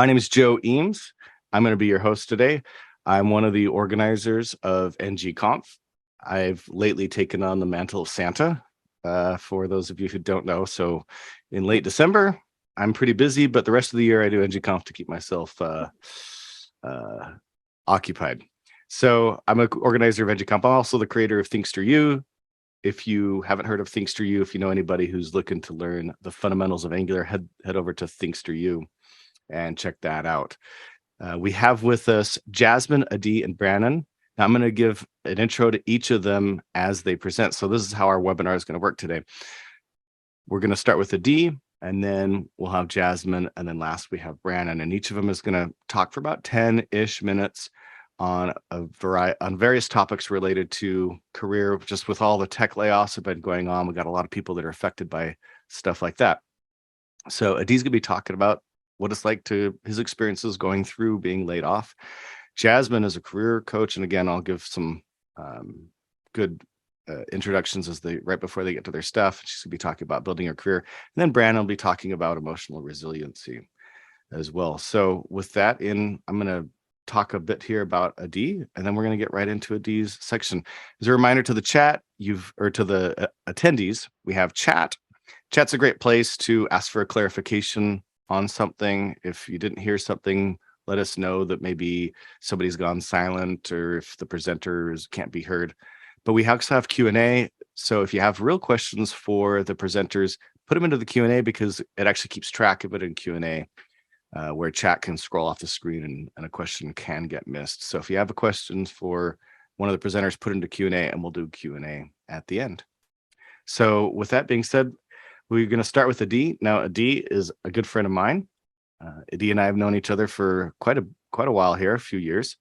My name is Joe Eames. I'm going to be your host today. I'm one of the organizers of ng-conf. I've lately taken on the mantle of Santa, for those of you who don't know. So in late December, I'm pretty busy, but the rest of the year I do ng-conf to keep myself occupied. So I'm an organizer of ng-conf. I'm also the creator of Thinkster.U. If you haven't heard of Thinkster.U, if you know anybody who's looking to learn the fundamentals of Angular, head over to Thinkster.U and check that out. We have with us Jasmine, Adi, and Brandon. Now I'm going to give an intro to each of them as they present. So this is how our webinar is going to work today. We're going to start with Adi, and then we'll have Jasmine, and then last we have Brandon. And each of them is going to talk for about 10-ish minutes on various topics related to career. Just with all the tech layoffs have been going on, we've got a lot of people that are affected by stuff like that. So Adi's going to be talking about what it's like to his experiences going through being laid off. Jasmine is a career coach, and again, I'll give some good introductions right before they get to their stuff. She's gonna be talking about building her career, and then Brandon will be talking about emotional resiliency as well. So with that I'm gonna talk a bit here about Adi, and then we're gonna get right into Adi's section. As a reminder to the chat, to the attendees, we have chat. Chat's a great place to ask for a clarification on something. If you didn't hear something, let us know that maybe somebody's gone silent or if the presenters can't be heard. But we also have Q&A. So if you have real questions for the presenters, put them into the Q&A, because it actually keeps track of it in Q&A, where chat can scroll off the screen and a question can get missed. So if you have a question for one of the presenters, put it into Q&A, and we'll do Q&A at the end. So with that being said, we're going to start with Adi. Now, Adi is a good friend of mine. Adi and I have known each other for quite a while here, a few years.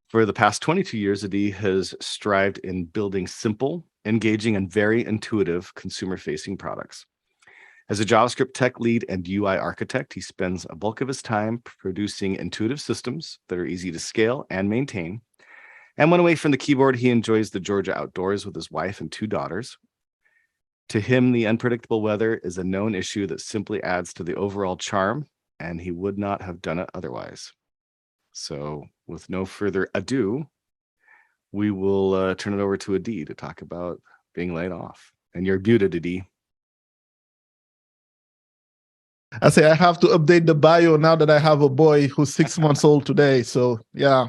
For the past 22 years, Adi has strived in building simple, engaging, and very intuitive consumer-facing products. As a JavaScript tech lead and UI architect, he spends a bulk of his time producing intuitive systems that are easy to scale and maintain. And when away from the keyboard, he enjoys the Georgia outdoors with his wife and 2 daughters. To him, the unpredictable weather is a known issue that simply adds to the overall charm, and he would not have done it otherwise. So with no further ado, we will turn it over to Adi to talk about being laid off. And you're muted, Adi. I say I have to update the bio now that I have a boy who's 6 months old today. So yeah,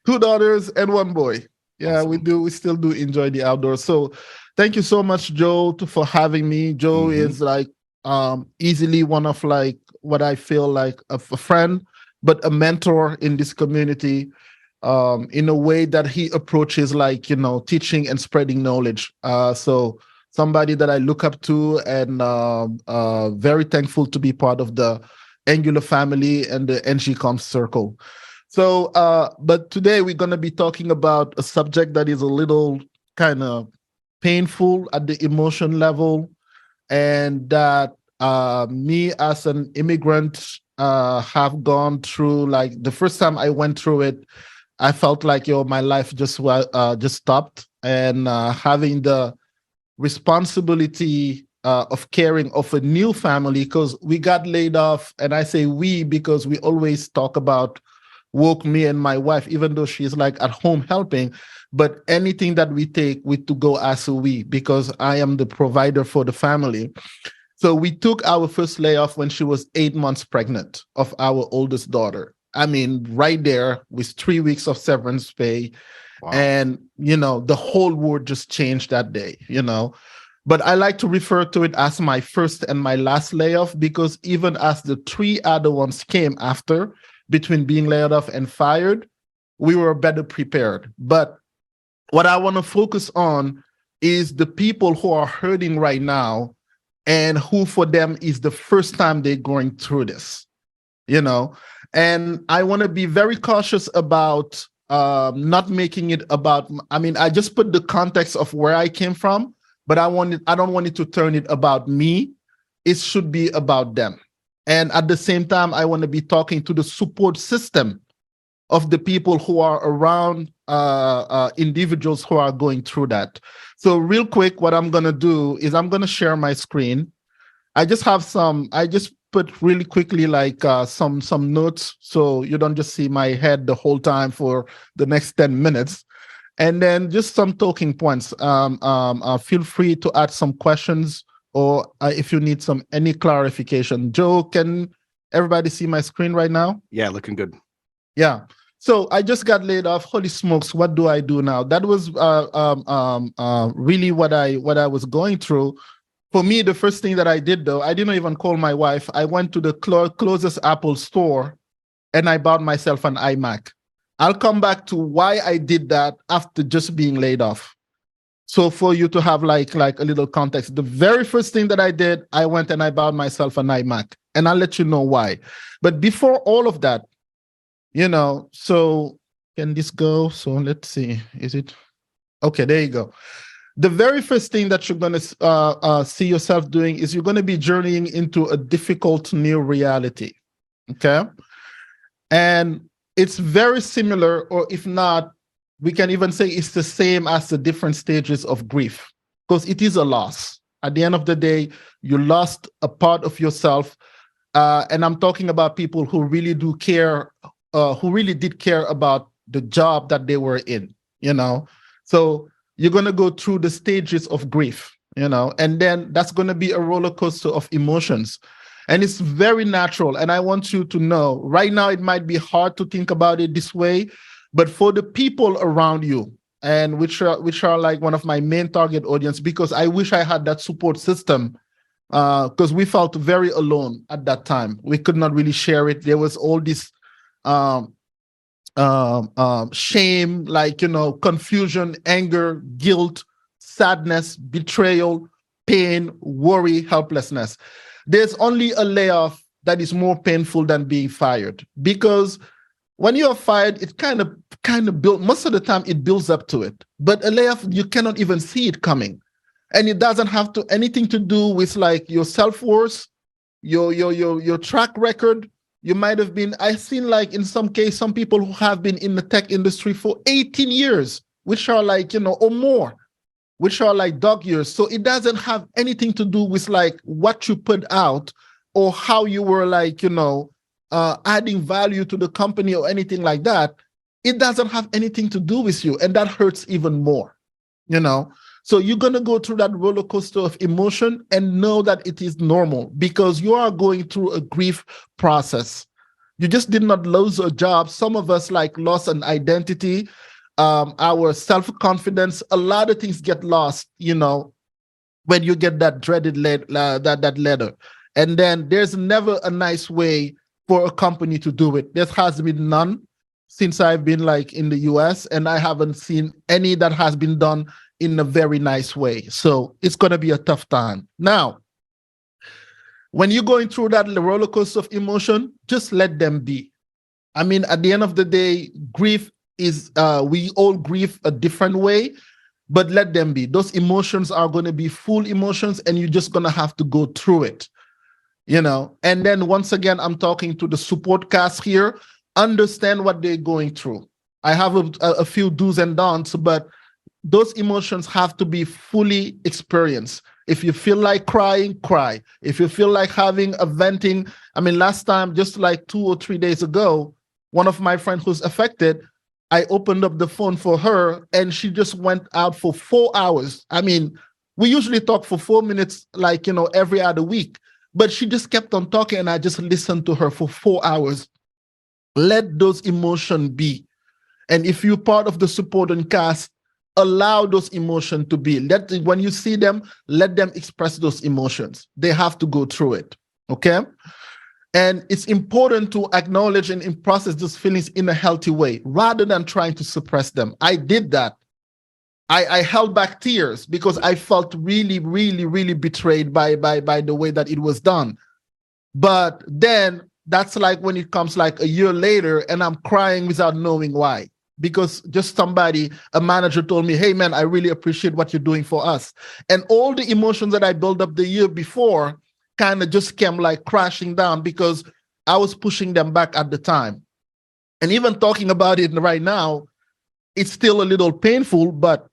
2 daughters and 1 boy. Yeah, awesome. We still do enjoy the outdoors. So thank you so much, Joe, for having me. Joe is like easily one of like what I feel like a friend, but a mentor in this community, in a way that he approaches like, teaching and spreading knowledge. So somebody that I look up to, and very thankful to be part of the Angular family and the ng-conf circle. So, but today we're going to be talking about a subject that is a little kind of painful at the emotion level, and that me as an immigrant have gone through. Like the first time I went through it, I felt like my life just stopped, and having the responsibility of caring of a new family, because we got laid off, and I say we because we always talk about work, me and my wife, even though she's like at home helping. But anything that we take, we to go as a we, because I am the provider for the family. So we took our first layoff when she was 8 months pregnant of our oldest daughter. I mean, right there with 3 weeks of severance pay. Wow. And, the whole world just changed that day, But I like to refer to it as my first and my last layoff, because even as the 3 other ones came after, between being laid off and fired, we were better prepared. But what I want to focus on is the people who are hurting right now, and who for them is the first time they're going through this, And I want to be very cautious about not making it about, I just put the context of where I came from, but I don't want it to turn it about me. It should be about them. And at the same time, I want to be talking to the support system of the people who are around individuals who are going through that. So real quick, what I'm going to do is I'm going to share my screen. I just put really quickly like some notes so you don't just see my head the whole time for the next 10 minutes. And then just some talking points. Feel free to add some questions or if you need any clarification. Joe, can everybody see my screen right now? Yeah, looking good. Yeah. So I just got laid off. Holy smokes, what do I do now? That was really what I was going through. For me, the first thing that I did, though, I didn't even call my wife. I went to the closest Apple store and I bought myself an iMac. I'll come back to why I did that after just being laid off. So for you to have like a little context, the very first thing that I did, I went and I bought myself an iMac, and I'll let you know why. But before all of that, so can this go? So let's see, is it? Okay, there you go. The very first thing that you're going to see yourself doing is you're going to be journeying into a difficult new reality, okay? And it's very similar, or if not, we can even say it's the same as the different stages of grief, because it is a loss. At the end of the day, you lost a part of yourself, and I'm talking about people who really do care, who really did care about the job that they were in, So you're going to go through the stages of grief, and then that's going to be a roller coaster of emotions. And it's very natural. And I want you to know right now, it might be hard to think about it this way, but for the people around you, and which are like one of my main target audience, because I wish I had that support system, because we felt very alone at that time. We could not really share it. There was all this shame, confusion, anger, guilt, sadness, betrayal, pain, worry, helplessness. There's only a layoff that is more painful than being fired, because when you're fired, it kind of build, most of the time it builds up to it. But a layoff, you cannot even see it coming. And it doesn't have anything to do with like your self-worth, your track record. You might have been, I've seen like in some case, some people who have been in the tech industry for 18 years, which are like, or more, which are like dog years. So it doesn't have anything to do with like what you put out or how you were like, adding value to the company or anything like that. It doesn't have anything to do with you. And that hurts even more, So you're going to go through that roller coaster of emotion and know that it is normal, because you are going through a grief process. You just did not lose a job. Some of us like lost an identity, our self-confidence. A lot of things get lost, when you get that dreaded that letter. And then there's never a nice way for a company to do it. There has been none since I've been like in the US, and I haven't seen any that has been done in a very nice way. So it's going to be a tough time. Now, when you're going through that roller coaster of emotion, just let them be. I mean, at the end of the day, grief is, we all grieve a different way, but let them be. Those emotions are going to be full emotions, and you're just going to have to go through it, And then once again, I'm talking to the support cast here. Understand what they're going through. I have a few do's and don'ts, but those emotions have to be fully experienced. If you feel like crying, cry. If you feel like having a venting, I mean, last time, just like 2 or 3 days ago, one of my friends who's affected, I opened up the phone for her and she just went out for 4 hours. I mean, we usually talk for 4 minutes, like, every other week, but she just kept on talking and I just listened to her for 4 hours. Let those emotions be. And if you're part of the support and cast, allow those emotions to be. When you see them, let them express those emotions. They have to go through it, okay? And it's important to acknowledge and process those feelings in a healthy way, rather than trying to suppress them. I did that. I held back tears because I felt really, really, really betrayed by the way that it was done. But then that's like when it comes like a year later and I'm crying without knowing why. Because just a manager told me, hey, man, I really appreciate what you're doing for us. And all the emotions that I built up the year before kind of just came like crashing down because I was pushing them back at the time. And even talking about it right now, it's still a little painful, but,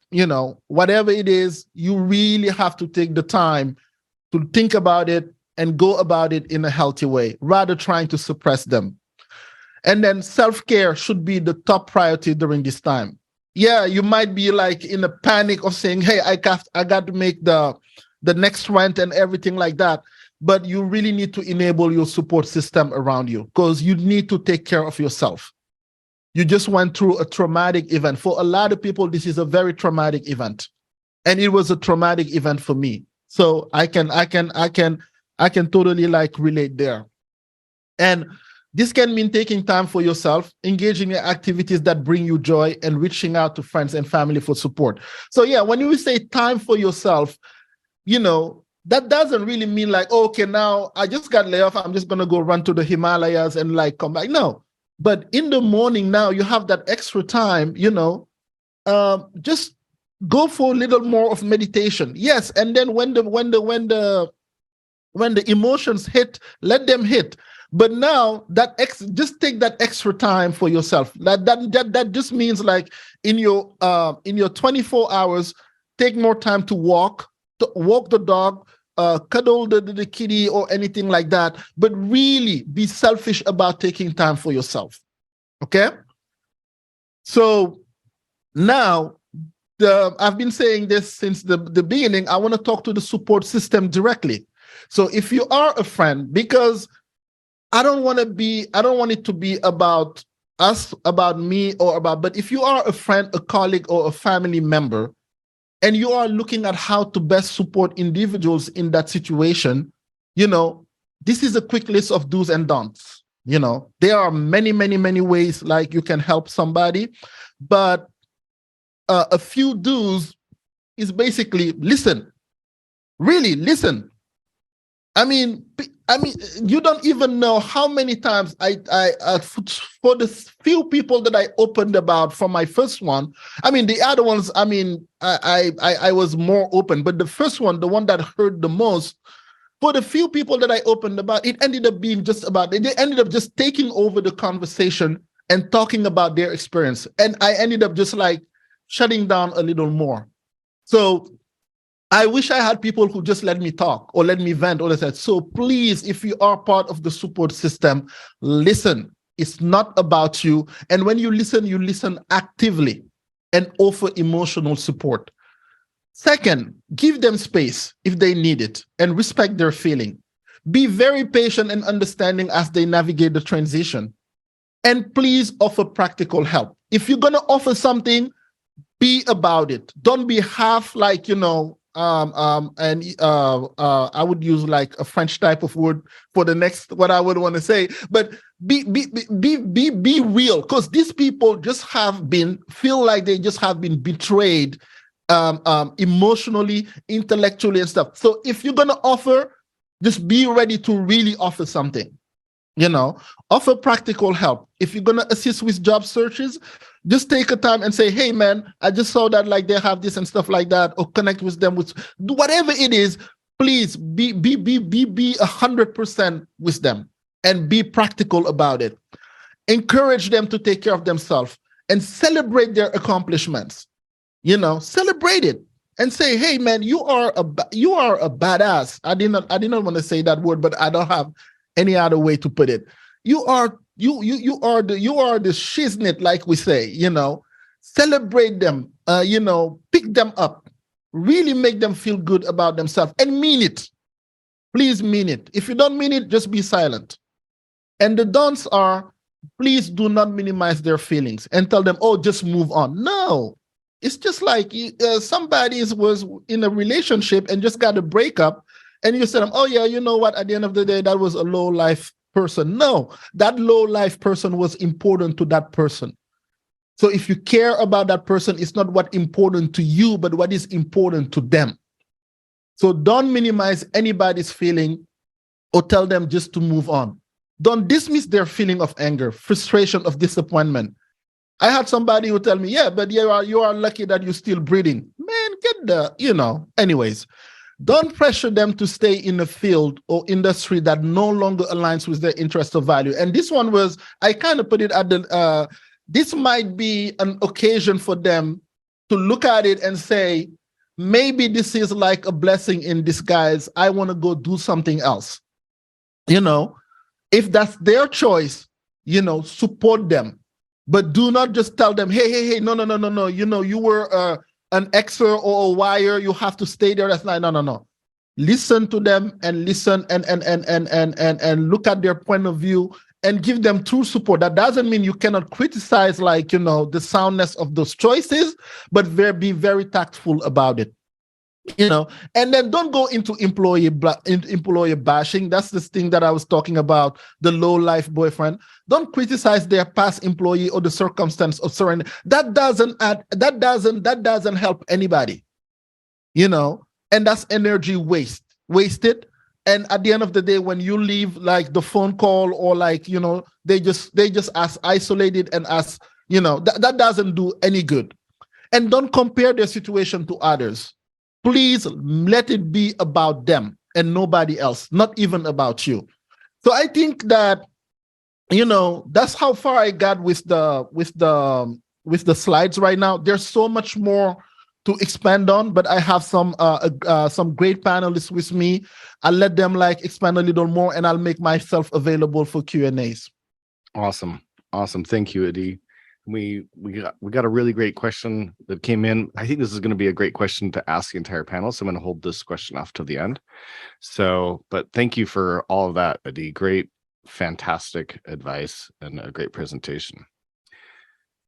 whatever it is, you really have to take the time to think about it, and go about it in a healthy way, rather trying to suppress them. And then self-care should be the top priority during this time. Yeah, you might be like in a panic of saying, hey, I got to make the next rent and everything like that. But you really need to enable your support system around you, because you need to take care of yourself. You just went through a traumatic event. For a lot of people, this is a very traumatic event. And it was a traumatic event for me. So I can totally like relate there. And this can mean taking time for yourself, engaging in activities that bring you joy, and reaching out to friends and family for support. So yeah, when you say time for yourself, that doesn't really mean like, oh, okay, now I just got laid off, I'm just going to go run to the Himalayas and like come back. No, but in the morning now you have that extra time, just go for a little more of meditation. Yes. And then when the emotions hit, let them hit. But now just take that extra time for yourself. That just means like in your 24 hours, take more time to walk the dog, cuddle the kitty or anything like that. But really be selfish about taking time for yourself. Okay. So now I've been saying this since the beginning. I want to talk to the support system directly. So if you are a friend, because I don't want it to be about us, about me, but if you are a friend, a colleague, or a family member, and you are looking at how to best support individuals in that situation, this is a quick list of do's and don'ts. There are many, many, many ways like you can help somebody, but a few do's is basically listen. Really listen. I mean, you don't even know how many times I for the few people that I opened about from my first one. I mean, the other ones, I was more open, but the first one, the one that hurt the most, for the few people that I opened about, it ended up being they ended up just taking over the conversation and talking about their experience. And I ended up just like shutting down a little more. So I wish I had people who just let me talk or let me vent or that. So please, if you are part of the support system, listen. It's not about you. And when you listen actively and offer emotional support. Second, give them space if they need it and respect their feeling. Be very patient and understanding as they navigate the transition. And please offer practical help. If you're going to offer something, be about it. Don't be half like, I would use like a French type of word for the next, what I would want to say, but be real, because these people just feel like they just have been betrayed emotionally, intellectually and stuff. So if you're going to offer, just be ready to really offer something, offer practical help. If you're going to assist with job searches, just take a time and say, hey man, I just saw that like they have this and stuff like that, or connect with them with whatever it is. Please be 100% with them and be practical about it. Encourage them to take care of themselves and celebrate their accomplishments. Celebrate it and say, hey man, you are a badass. I did not want to say that word, but I don't have any other way to put it. You are the shiznit, like we say, celebrate them, pick them up, really make them feel good about themselves and mean it. Please mean it. If you don't mean it, just be silent. And the don'ts are, please do not minimize their feelings and tell them, oh, just move on. No, it's just like somebody was in a relationship and just got a breakup and you said, oh yeah, you know what, at the end of the day, that was a low life person. No, that low life person was important to that person. So if you care about that person, it's not what's important to you, but what is important to them. So don't minimize anybody's feeling or tell them just to move on. Don't dismiss their feeling of anger, frustration, of disappointment. I had somebody who tell me, yeah, but you are lucky that you're still breathing. Man, get the, anyways. Don't pressure them to stay in a field or industry that no longer aligns with their interest or value. And this one was, I kind of put it at the, this might be an occasion for them to look at it and say, maybe this is like a blessing in disguise. I want to go do something else. If that's their choice, support them. But do not just tell them, hey, no. You were an Xer or a wire. You have to stay there. That's not, no. Listen to them and listen and look at their point of view and give them true support. That doesn't mean you cannot criticize, the soundness of those choices, but be very tactful about it. And then don't go into employee bashing. That's this thing that I was talking about, the low life boyfriend. Don't criticize their past employee or the circumstance of surrender. That doesn't help anybody, and that's energy wasted. And at the end of the day, when you leave, like the phone call or they just as isolated and as, that doesn't do any good. And don't compare their situation to others. Please let it be about them and nobody else, not even about you. So I think that, that's how far I got with the slides right now. There's so much more to expand on, but I have some great panelists with me. I'll let them expand a little more, and I'll make myself available for Q&As. Awesome. Thank you, Adi. We got a really great question that came in. I think this is going to be a great question to ask the entire panel, so I'm going to hold this question off till the end. But thank you for all of that, Adi. Great, fantastic advice and a great presentation.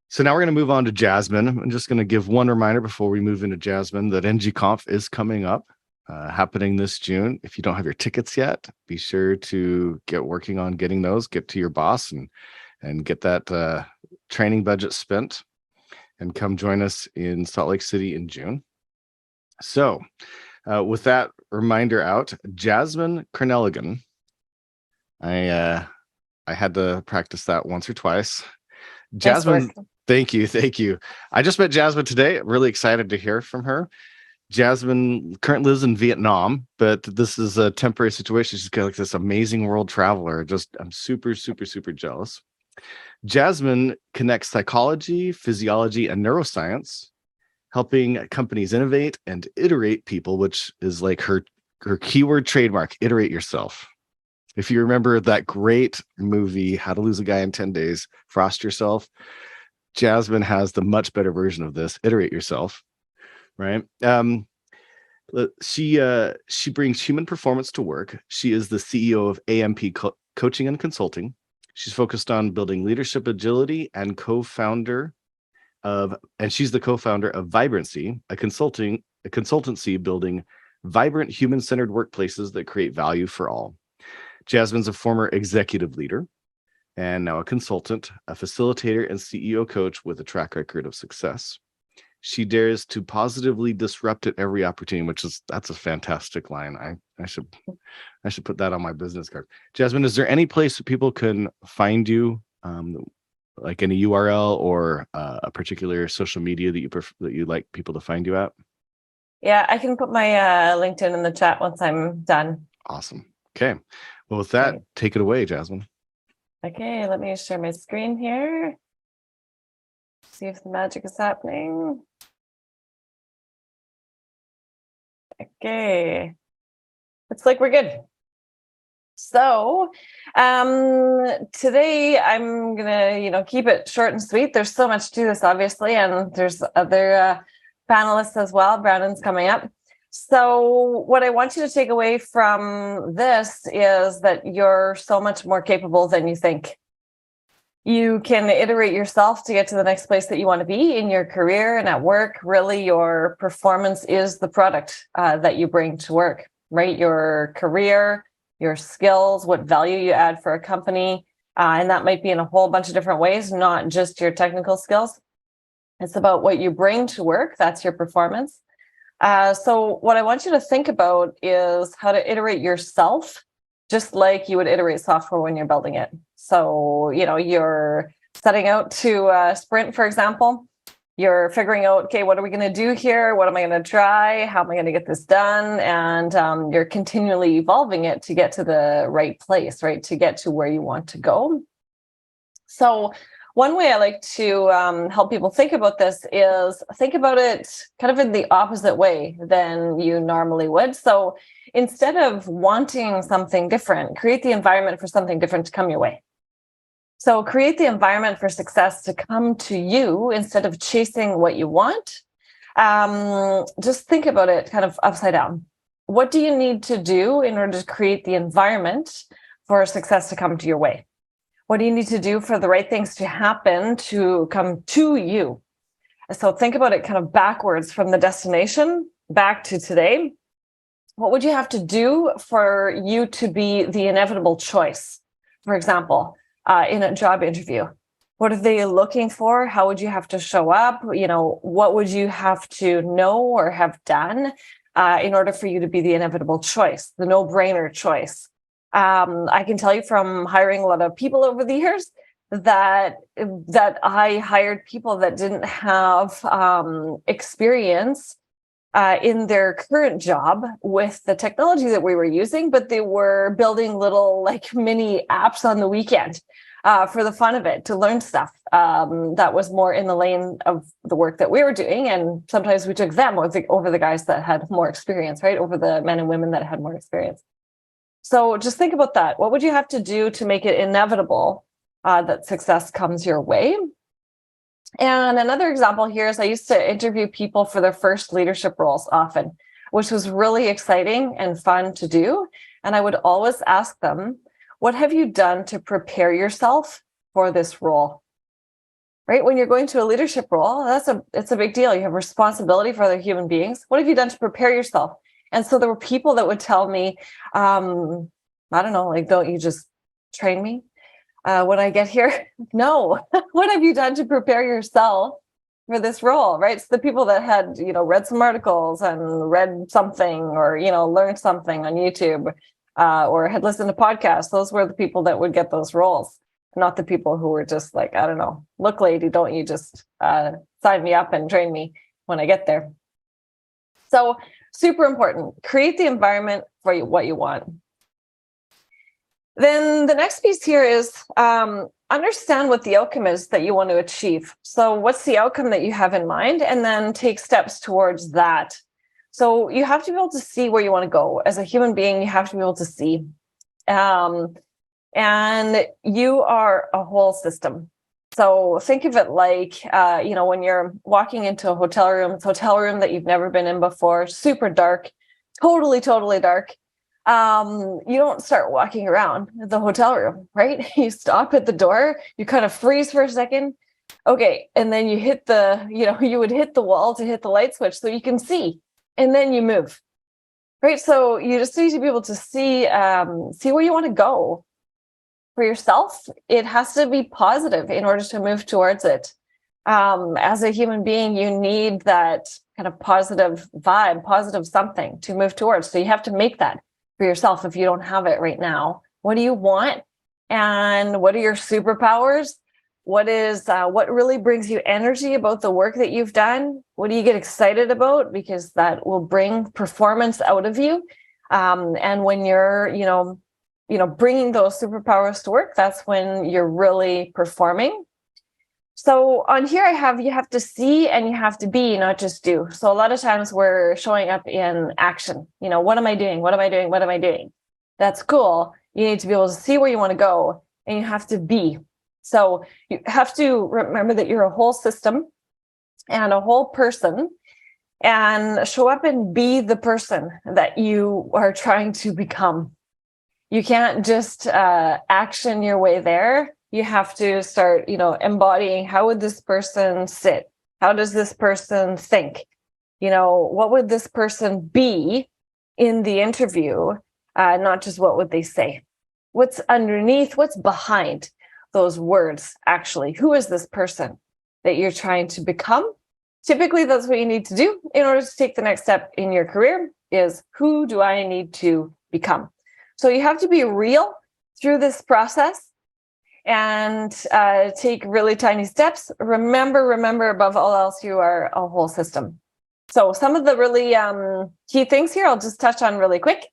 So now we're going to move on to Jasmine. I'm just going to give one reminder before we move into Jasmine that ng-conf is coming up, happening this June. If you don't have your tickets yet, be sure to get working on getting those. Get to your boss and get that training budget spent, and come join us in Salt Lake City in June. So with that reminder out, Jasmine Kernaleguen. I had to practice that once or twice. Jasmine, thank you. I just met Jasmine today. Really excited to hear from her. Jasmine currently lives in Vietnam, but this is a temporary situation. She's got this amazing world traveler. I'm super, super, super jealous. Jasmine connects psychology, physiology, and neuroscience, helping companies innovate and iterate people, which is her keyword trademark, iterate yourself. If you remember that great movie, How to Lose a Guy in 10 Days, Frost Yourself, Jasmine has the much better version of this, iterate yourself, right? She brings human performance to work. She is the CEO of AMP Coaching and Consulting. She's focused on building leadership agility and she's the co-founder of Vibrancy, a consultancy building vibrant human-centered workplaces that create value for all. Jasmine's a former executive leader and now a consultant, a facilitator, and CEO coach with a track record of success. She dares to positively disrupt at every opportunity, that's a fantastic line. I should put that on my business card. Jasmine, is there any place that people can find you, like any URL or a particular social media that you like people to find you at? Yeah, I can put my LinkedIn in the chat once I'm done. Awesome. Okay. Well, with that, take it away, Jasmine. Okay, let me share my screen here. See if the magic is happening. Okay. Looks like we're good. So today I'm gonna, keep it short and sweet. There's so much to this, obviously, and there's other panelists as well. Brandon's coming up. So what I want you to take away from this is that you're so much more capable than you think. You can iterate yourself to get to the next place that you want to be in your career and at work. Really, your performance is the product that you bring to work, right? Your career, your skills, what value you add for a company. And that might be in a whole bunch of different ways, not just your technical skills. It's about what you bring to work. That's your performance. So what I want you to think about is how to iterate yourself, just like you would iterate software when you're building it. So, you're setting out to sprint, for example. You're figuring out, okay, what are we going to do here? What am I going to try? How am I going to get this done? And you're continually evolving it to get to the right place, right? To get to where you want to go. So One way I like to help people think about this is think about it kind of in the opposite way than you normally would. So instead of wanting something different, create the environment for something different to come your way. So create the environment for success to come to you instead of chasing what you want. Just think about it kind of upside down. What do you need to do in order to create the environment for success to come to your way? What do you need to do for the right things to happen to come to you? So think about it kind of backwards from the destination back to today. What would you have to do for you to be the inevitable choice? For example, in a job interview, what are they looking for? How would you have to show up? What would you have to know or have done in order for you to be the inevitable choice, the no-brainer choice? I can tell you from hiring a lot of people over the years that I hired people that didn't have experience in their current job with the technology that we were using, but they were building little like mini apps on the weekend for the fun of it, to learn stuff that was more in the lane of the work that we were doing. And sometimes we took them over the guys that had more experience, right? Over the men and women that had more experience. So just think about that. What would you have to do to make it inevitable that success comes your way? And another example here is I used to interview people for their first leadership roles often, which was really exciting and fun to do. And I would always ask them, what have you done to prepare yourself for this role? Right? When you're going to a leadership role, it's a big deal. You have responsibility for other human beings. What have you done to prepare yourself? And so there were people that would tell me, I don't know, like, don't you just train me when I get here? No. What have you done to prepare yourself for this role, right? So the people that had, read some articles and read something or, learned something on YouTube or had listened to podcasts, those were the people that would get those roles, not the people who were just like, I don't know, look, lady, don't you just sign me up and train me when I get there. So super important. Create the environment for what you want. Then the next piece here is understand what the outcome is that you want to achieve. So what's the outcome that you have in mind? And then take steps towards that. So you have to be able to see where you want to go. As a human being, you have to be able to see. And you are a whole system. So think of it like, when you're walking into a hotel room, it's a hotel room that you've never been in before, super dark, totally dark. You don't start walking around the hotel room, right? You stop at the door, you kind of freeze for a second. Okay. And then you hit you would hit the wall to hit the light switch so you can see, and then you move, right? So you just need to be able to see where you want to go. For yourself, it has to be positive in order to move towards it. As a human being, you need that kind of positive vibe, positive something to move towards. So you have to make that for yourself if you don't have it right now. What do you want? And what are your superpowers? What really brings you energy about the work that you've done? What do you get excited about? Because that will bring performance out of you. And when you're, bringing those superpowers to work, that's when you're really performing. So on here you have to see and you have to be, not just do. So a lot of times we're showing up in action. What am I doing? What am I doing? What am I doing? That's cool. You need to be able to see where you want to go, and you have to be. So you have to remember that you're a whole system and a whole person, and show up and be the person that you are trying to become. You can't just action your way there. You have to start, embodying, how would this person sit? How does this person think? What would this person be in the interview? Not just what would they say? What's underneath? What's behind those words, actually? Who is this person that you're trying to become? Typically, that's what you need to do in order to take the next step in your career, is who do I need to become? So you have to be real through this process and take really tiny steps. Remember, above all else, you are a whole system. So some of the really key things here, I'll just touch on really quick,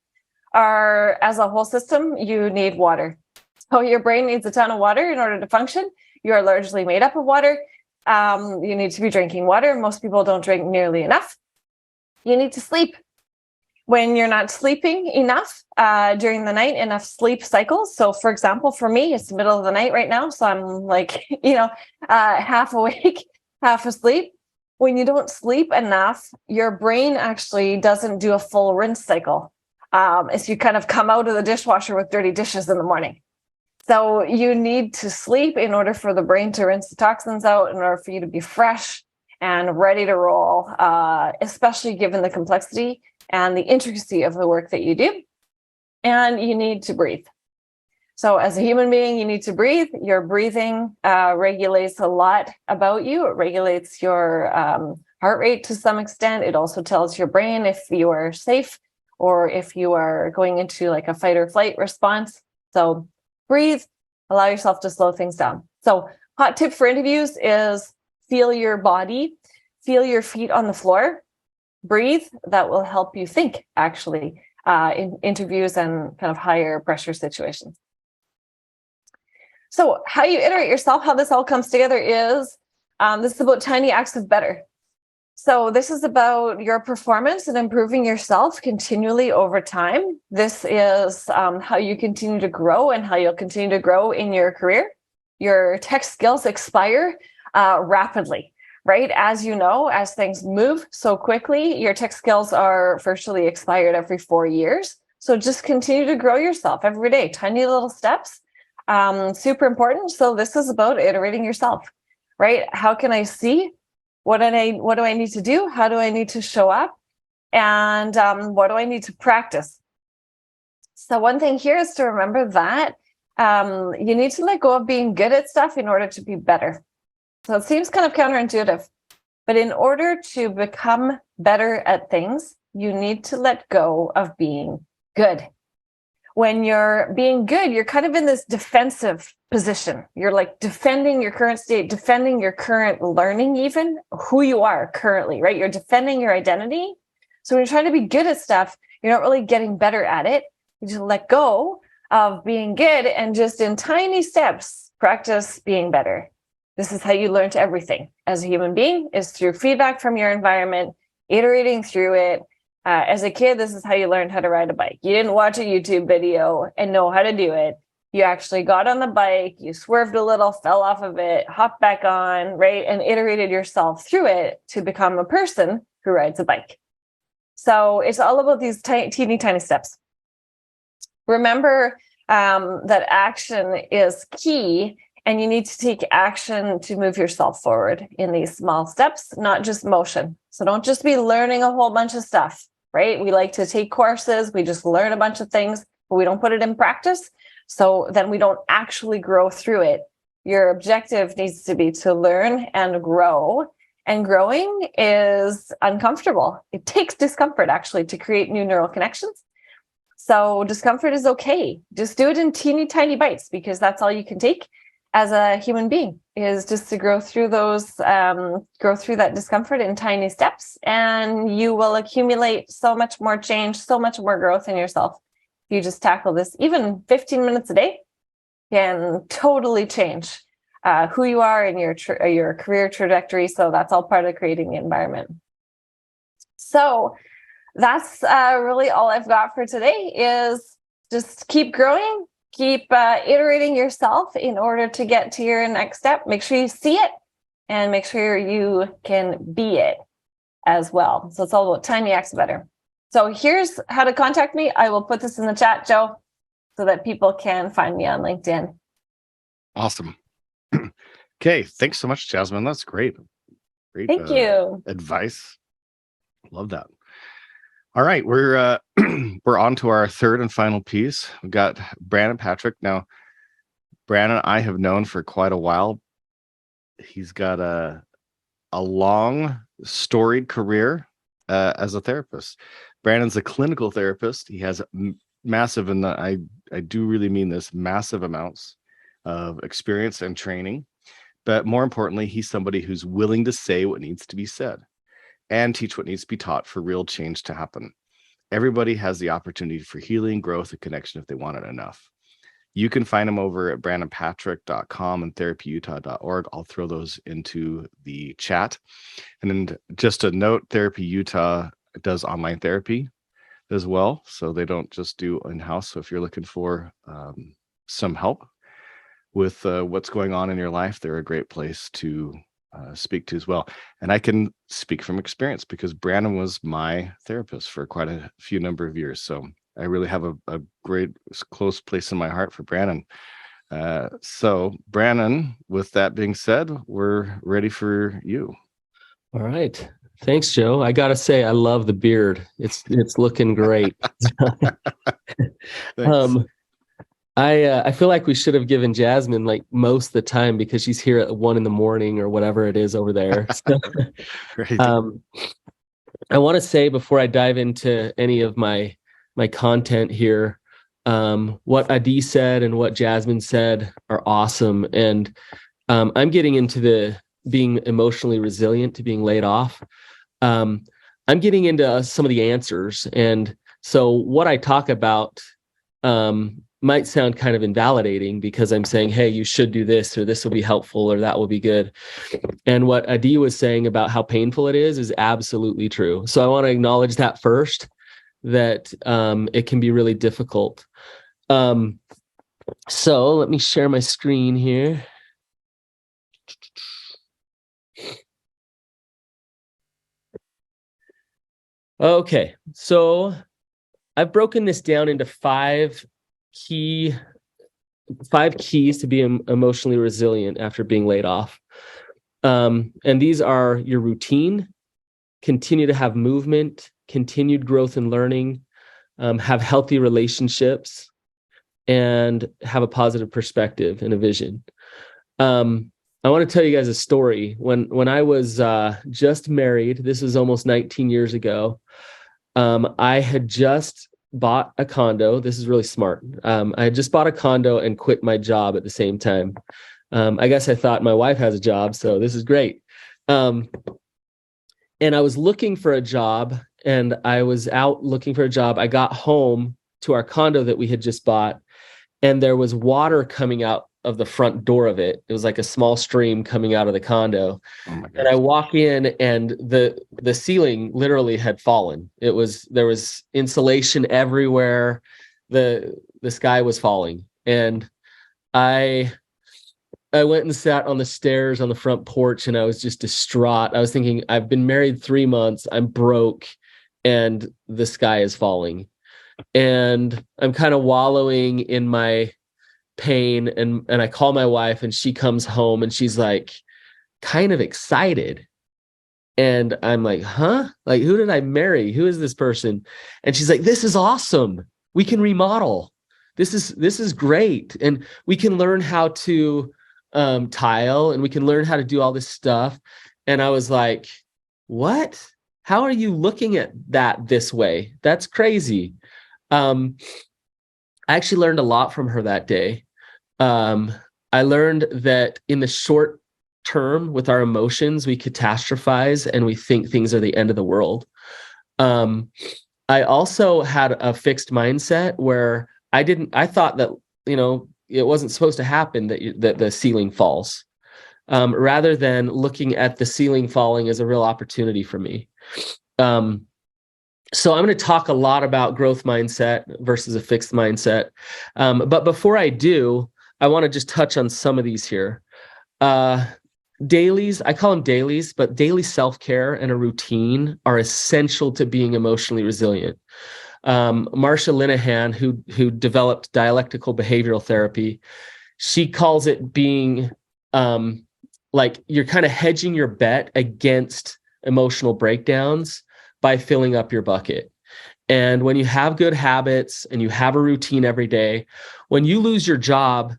are as a whole system, you need water. So your brain needs a ton of water in order to function. You are largely made up of water. You need to be drinking water. Most people don't drink nearly enough. You need to sleep. When you're not sleeping enough during the night, enough sleep cycles. So for example, for me, it's the middle of the night right now. So I'm like, half awake, half asleep. When you don't sleep enough, your brain actually doesn't do a full rinse cycle. As you kind of come out of the dishwasher with dirty dishes in the morning. So you need to sleep in order for the brain to rinse the toxins out, in order for you to be fresh and ready to roll, especially given the complexity and the intricacy of the work that you do. And you need to breathe. So as a human being, you need to breathe. Your breathing regulates a lot about you. It regulates your heart rate to some extent. It also tells your brain if you are safe or if you are going into like a fight or flight response. So breathe, allow yourself to slow things down. So hot tip for interviews is feel your body, feel your feet on the floor, breathe. That will help you think actually in interviews and kind of higher pressure situations. So how you iterate yourself, how this all comes together is, this is about tiny acts of better. So this is about your performance and improving yourself continually over time. This is how you continue to grow and how you'll continue to grow in your career. Your tech skills expire rapidly, right? As you know, as things move so quickly, your tech skills are virtually expired every 4 years. So just continue to grow yourself every day, tiny little steps. Super important. So this is about iterating yourself, right? How can I see? What do I need to do? How do I need to show up? And what do I need to practice? So one thing here is to remember that you need to let go of being good at stuff in order to be better. So it seems kind of counterintuitive, but in order to become better at things, you need to let go of being good. When you're being good, you're kind of in this defensive position. You're like defending your current state, defending your current learning, even who you are currently, right? You're defending your identity. So when you're trying to be good at stuff, you're not really getting better at it. You just let go of being good and just in tiny steps, practice being better. This is how you learn to everything as a human being, is through feedback from your environment, iterating through it. As a kid, this is how you learned how to ride a bike. You didn't watch a YouTube video and know how to do it. You actually got on the bike, you swerved a little, fell off of it, hopped back on, right? And iterated yourself through it to become a person who rides a bike. So it's all about these teeny, tiny steps. Remember that action is key, and you need to take action to move yourself forward in these small steps, not just motion. So don't just be learning a whole bunch of stuff, right? We like to take courses, we just learn a bunch of things, but we don't put it in practice. So then we don't actually grow through it. Your objective needs to be to learn and grow. And growing is uncomfortable. It takes discomfort actually to create new neural connections. So discomfort is okay. Just do it in teeny tiny bites, because that's all you can take as a human being, is just to grow through those, grow through that discomfort in tiny steps, and you will accumulate so much more change, so much more growth in yourself. If you just tackle this, even 15 minutes a day can totally change who you are and your career trajectory. So that's all part of creating the environment. So that's really all I've got for today, is just keep growing. Keep iterating yourself in order to get to your next step. Make sure you see it and make sure you can be it as well. So it's all about tiny acts better. So here's how to contact me. I will put this in the chat, Joe, so that people can find me on LinkedIn. Awesome. Okay. Thanks so much, Jasmine. That's great. Great. Thank you. Advice. Love that. All right, we're we're on to our third and final piece. We've got Brandon Patrick. Now, Brandon, I have known for quite a while. He's got a long, storied career as a therapist. Brandon's a clinical therapist. He has massive, and I do really mean this, massive amounts of experience and training. But more importantly, he's somebody who's willing to say what needs to be said and teach what needs to be taught for real change to happen. Everybody has the opportunity for healing, growth, and connection if they want it enough. You can find them over at brandonpatrick.com and therapyutah.org. I'll throw those into the chat. And then just a note, Therapy Utah does online therapy as well. So they don't just do in-house. So if you're looking for some help with what's going on in your life, they're a great place to speak to as well. And I can speak from experience because Brandon was my therapist for quite a few number of years. So I really have a great close place in my heart for Brandon. So Brandon, with that being said, we're ready for you. All right. Thanks, Joe. I gotta say, I love the beard. It's looking great. I feel like we should have given Jasmine like most of the time because she's here at 1 a.m. or whatever it is over there. So, Right. I want to say before I dive into any of my content here, what Adi said and what Jasmine said are awesome. And I'm getting into the being emotionally resilient to being laid off. I'm getting into some of the answers. And so what I talk about might sound kind of invalidating because I'm saying, hey, you should do this, or this will be helpful, or that will be good. And what Adi was saying about how painful it is absolutely true. So I want to acknowledge that first, that it can be really difficult. So let me share my screen here. Okay, so I've broken this down into five keys to be emotionally resilient after being laid off. And these are your routine, continue to have movement, continued growth and learning, have healthy relationships, and have a positive perspective and a vision. I want to tell you guys a story. When I was just married, this was almost 19 years ago, I had just bought a condo. This is really smart. I had just bought a condo and quit my job at the same time. I guess I thought my wife has a job, so this is great. And I was looking for a job, and I was out looking for a job. I got home to our condo that we had just bought, and there was water coming out of the front door of it. It was like a small stream coming out of the condo. Oh my gosh. And I walk in, and the ceiling literally had fallen. There was insulation everywhere. The sky was falling. And I went and sat on the stairs on the front porch, and I was just distraught. I was thinking, I've been married 3 months, I'm broke, and the sky is falling. And I'm kind of wallowing in my pain, and I call my wife, and she comes home, and she's like kind of excited. And I'm like, huh? Like, who did I marry? Who is this person? And she's like, this is awesome. We can remodel. This is great. And we can learn how to tile, and we can learn how to do all this stuff. And I was like, what? How are you looking at that this way? That's crazy. I actually learned a lot from her that day. I learned that in the short term with our emotions, we catastrophize and we think things are the end of the world. I also had a fixed mindset where I thought that, it wasn't supposed to happen that the ceiling falls, rather than looking at the ceiling falling as a real opportunity for me. So I'm going to talk a lot about growth mindset versus a fixed mindset. But before I do, I want to just touch on some of these here. Dailies, I call them dailies, but daily self-care and a routine are essential to being emotionally resilient. Marsha Linehan, who developed dialectical behavioral therapy, she calls it being like you're kind of hedging your bet against emotional breakdowns by filling up your bucket. And when you have good habits and you have a routine every day, when you lose your job,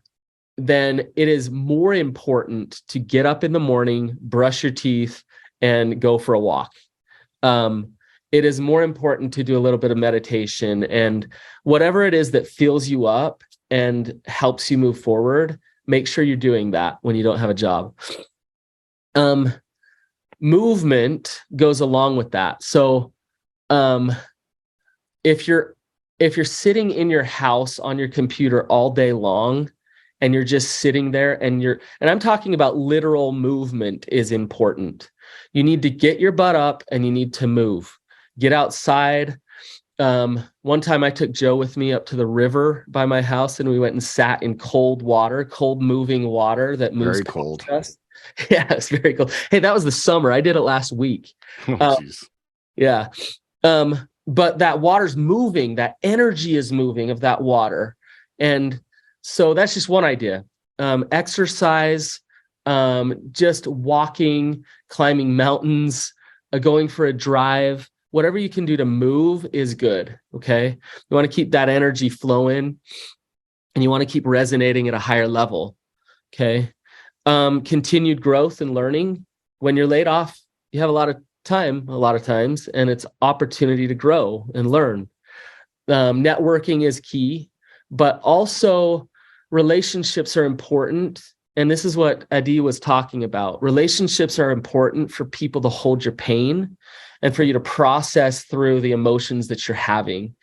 then it is more important to get up in the morning, brush your teeth, and go for a walk. It is more important to do a little bit of meditation, and whatever it is that fills you up and helps you move forward, make sure you're doing that when you don't have a job. Movement goes along with that. So if you're if you're sitting in your house on your computer all day long and you're just sitting there and I'm talking about literal movement is important. You need to get your butt up and you need to move. Get outside. One time I took Joe with me up to the river by my house and we went and sat in cold moving water that moves. Very cold. Us. Yeah, it's very cold. Hey, that was the summer. I did it last week. Oh, jeez. Yeah. But that water's moving, that energy is moving of that water. And so that's just one idea. Exercise, just walking, climbing mountains, going for a drive, whatever you can do to move is good. Okay. You want to keep that energy flowing and you want to keep resonating at a higher level. Okay. Continued growth and learning. When you're laid off, you have a lot of times, and it's opportunity to grow and learn. Networking is key, but also relationships are important. And this is what Adi was talking about. Relationships are important for people to hold your pain and for you to process through the emotions that you're having.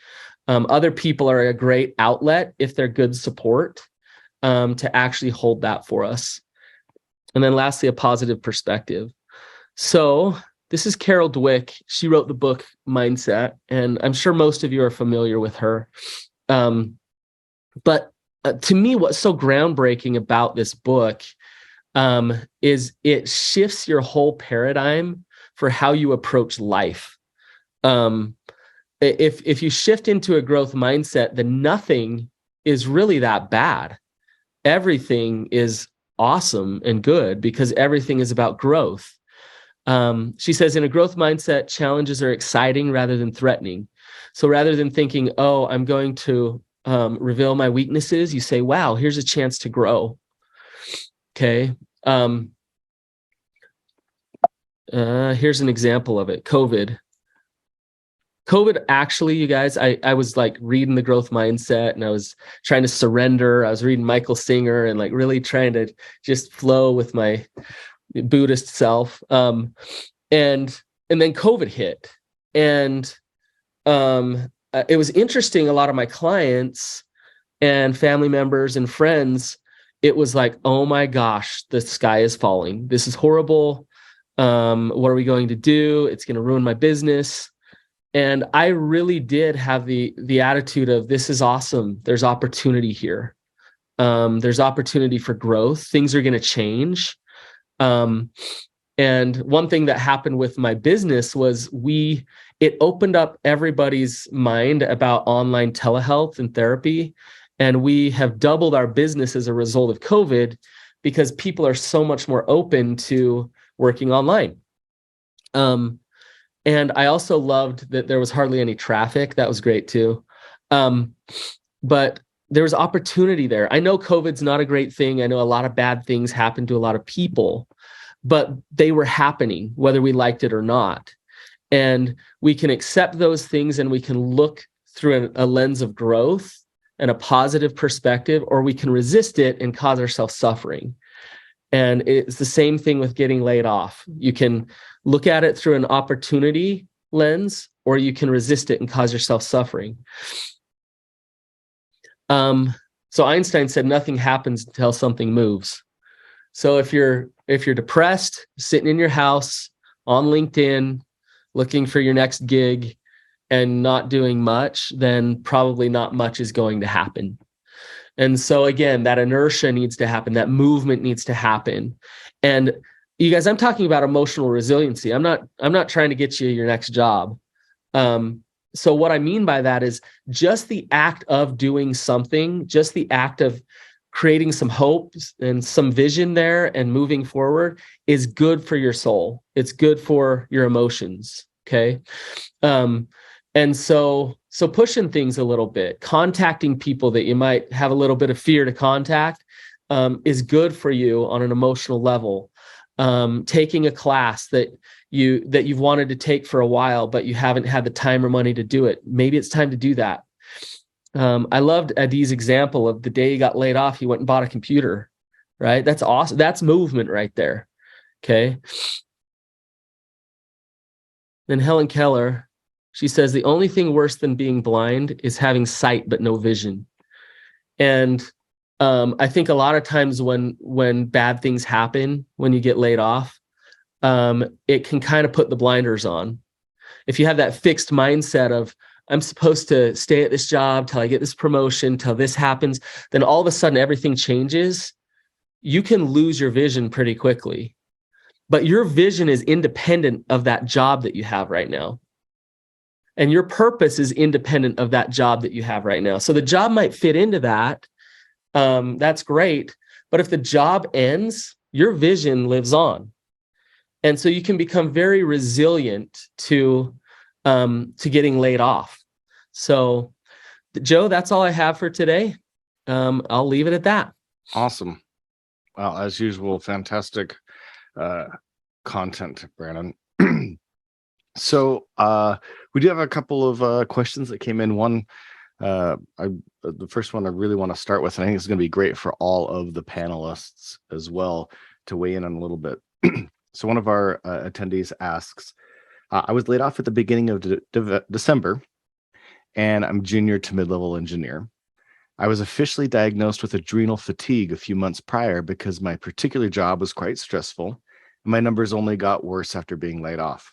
Other people are a great outlet if they're good support to actually hold that for us. And then lastly, a positive perspective. So this is Carol Dweck. She wrote the book Mindset, and I'm sure most of you are familiar with her. But to me, what's so groundbreaking about this book is it shifts your whole paradigm for how you approach life. If you shift into a growth mindset, then nothing is really that bad. Everything is awesome and good because everything is about growth. She says, in a growth mindset, challenges are exciting rather than threatening. So rather than thinking, oh, I'm going to reveal my weaknesses, you say, wow, here's a chance to grow. Okay. Here's an example of it. COVID actually, you guys, I was like reading the growth mindset and I was trying to surrender. I was reading Michael Singer and like really trying to just flow with my Buddhist self. And then COVID hit. And it was interesting. A lot of my clients and family members and friends, it was like, oh my gosh, the sky is falling. This is horrible. What are we going to do? It's going to ruin my business. And I really did have the attitude of, this is awesome. There's opportunity here. There's opportunity for growth. Things are going to change. And one thing that happened with my business was it opened up everybody's mind about online telehealth and therapy. And we have doubled our business as a result of COVID because people are so much more open to working online. And I also loved that there was hardly any traffic. That was great too. But there was opportunity there. I know COVID's not a great thing. I know a lot of bad things happen to a lot of people, but they were happening whether we liked it or not. And we can accept those things and we can look through a lens of growth and a positive perspective, or we can resist it and cause ourselves suffering. And it's the same thing with getting laid off. You can look at it through an opportunity lens, or you can resist it and cause yourself suffering. So Einstein said nothing happens until something moves. So if you're depressed, sitting in your house on LinkedIn, looking for your next gig and not doing much, then probably not much is going to happen. And so again, that inertia needs to happen. That movement needs to happen. And you guys, I'm talking about emotional resiliency. I'm not trying to get you your next job. So what I mean by that is just the act of doing something, just the act of creating some hope and some vision there and moving forward is good for your soul. It's good for your emotions. Okay. And so pushing things a little bit, contacting people that you might have a little bit of fear to contact, is good for you on an emotional level. Taking a class that you've wanted to take for a while, but you haven't had the time or money to do it. Maybe it's time to do that. I loved Adi's example of the day he got laid off, he went and bought a computer, right? That's awesome. That's movement right there. Okay. Then Helen Keller, She says, the only thing worse than being blind is having sight but no vision. And I think a lot of times when bad things happen, when you get laid off, it can kind of put the blinders on. If you have that fixed mindset of, I'm supposed to stay at this job till I get this promotion, till this happens, then all of a sudden everything changes. You can lose your vision pretty quickly. But your vision is independent of that job that you have right now. And your purpose is independent of that job that you have right now. So the job might fit into that. That's great. But if the job ends, your vision lives on. And so you can become very resilient to getting laid off. So, Joe, that's all I have for today. I'll leave it at that. Awesome. Well, as usual, fantastic content, Brandon. So we do have a couple of questions that came in. One, the first one I really want to start with, and I think it's going to be great for all of the panelists as well to weigh in on a little bit. So one of our attendees asks, I was laid off at the beginning of December, and I'm junior to mid-level engineer. I was officially diagnosed with adrenal fatigue a few months prior because my particular job was quite stressful, and my numbers only got worse after being laid off.